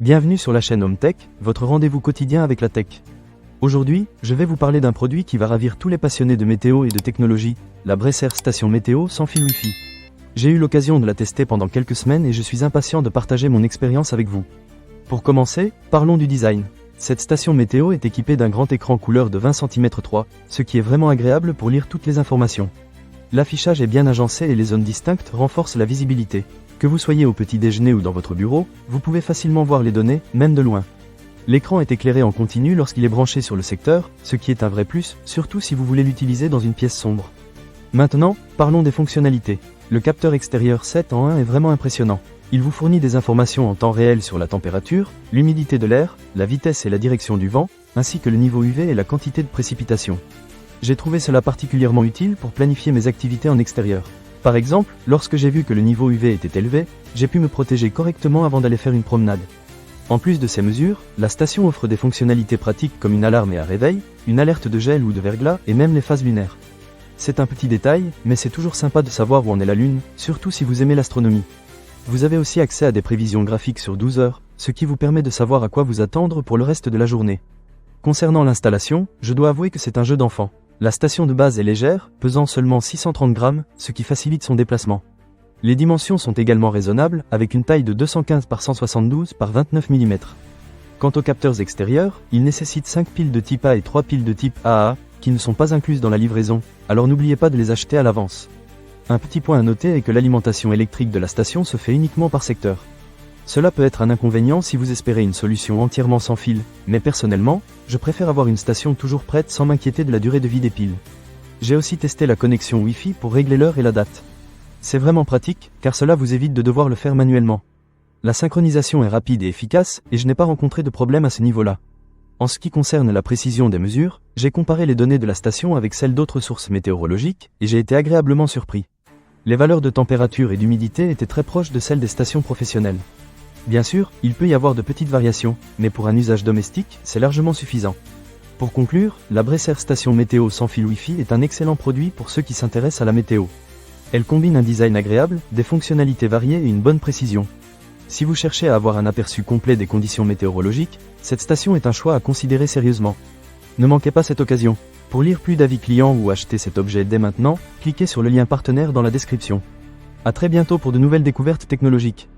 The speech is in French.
Bienvenue sur la chaîne Home Tech, votre rendez-vous quotidien avec la tech. Aujourd'hui, je vais vous parler d'un produit qui va ravir tous les passionnés de météo et de technologie, la Brecer station météo sans fil Wi-Fi. J'ai eu l'occasion de la tester pendant quelques semaines et je suis impatient de partager mon expérience avec vous. Pour commencer, parlons du design. Cette station météo est équipée d'un grand écran couleur de 20 cm 3, ce qui est vraiment agréable pour lire toutes les informations. L'affichage est bien agencé et les zones distinctes renforcent la visibilité. Que vous soyez au petit déjeuner ou dans votre bureau, vous pouvez facilement voir les données, même de loin. L'écran est éclairé en continu lorsqu'il est branché sur le secteur, ce qui est un vrai plus, surtout si vous voulez l'utiliser dans une pièce sombre. Maintenant, parlons des fonctionnalités. Le capteur extérieur 7 en 1 est vraiment impressionnant. Il vous fournit des informations en temps réel sur la température, l'humidité de l'air, la vitesse et la direction du vent, ainsi que le niveau UV et la quantité de précipitation. J'ai trouvé cela particulièrement utile pour planifier mes activités en extérieur. Par exemple, lorsque j'ai vu que le niveau UV était élevé, j'ai pu me protéger correctement avant d'aller faire une promenade. En plus de ces mesures, la station offre des fonctionnalités pratiques comme une alarme et un réveil, une alerte de gel ou de verglas et même les phases lunaires. C'est un petit détail, mais c'est toujours sympa de savoir où en est la Lune, surtout si vous aimez l'astronomie. Vous avez aussi accès à des prévisions graphiques sur 12 heures, ce qui vous permet de savoir à quoi vous attendre pour le reste de la journée. Concernant l'installation, je dois avouer que c'est un jeu d'enfant. La station de base est légère, pesant seulement 630 grammes, ce qui facilite son déplacement. Les dimensions sont également raisonnables, avec une taille de 215 par 172 par 29 mm. Quant aux capteurs extérieurs, ils nécessitent 5 piles de type A et 3 piles de type AA, qui ne sont pas incluses dans la livraison, alors n'oubliez pas de les acheter à l'avance. Un petit point à noter est que l'alimentation électrique de la station se fait uniquement par secteur. Cela peut être un inconvénient si vous espérez une solution entièrement sans fil, mais personnellement, je préfère avoir une station toujours prête sans m'inquiéter de la durée de vie des piles. J'ai aussi testé la connexion Wi-Fi pour régler l'heure et la date. C'est vraiment pratique, car cela vous évite de devoir le faire manuellement. La synchronisation est rapide et efficace, et je n'ai pas rencontré de problème à ce niveau-là. En ce qui concerne la précision des mesures, j'ai comparé les données de la station avec celles d'autres sources météorologiques, et j'ai été agréablement surpris. Les valeurs de température et d'humidité étaient très proches de celles des stations professionnelles. Bien sûr, il peut y avoir de petites variations, mais pour un usage domestique, c'est largement suffisant. Pour conclure, la Brecer station météo sans fil Wi-Fi est un excellent produit pour ceux qui s'intéressent à la météo. Elle combine un design agréable, des fonctionnalités variées et une bonne précision. Si vous cherchez à avoir un aperçu complet des conditions météorologiques, cette station est un choix à considérer sérieusement. Ne manquez pas cette occasion. Pour lire plus d'avis clients ou acheter cet objet dès maintenant, cliquez sur le lien partenaire dans la description. À très bientôt pour de nouvelles découvertes technologiques.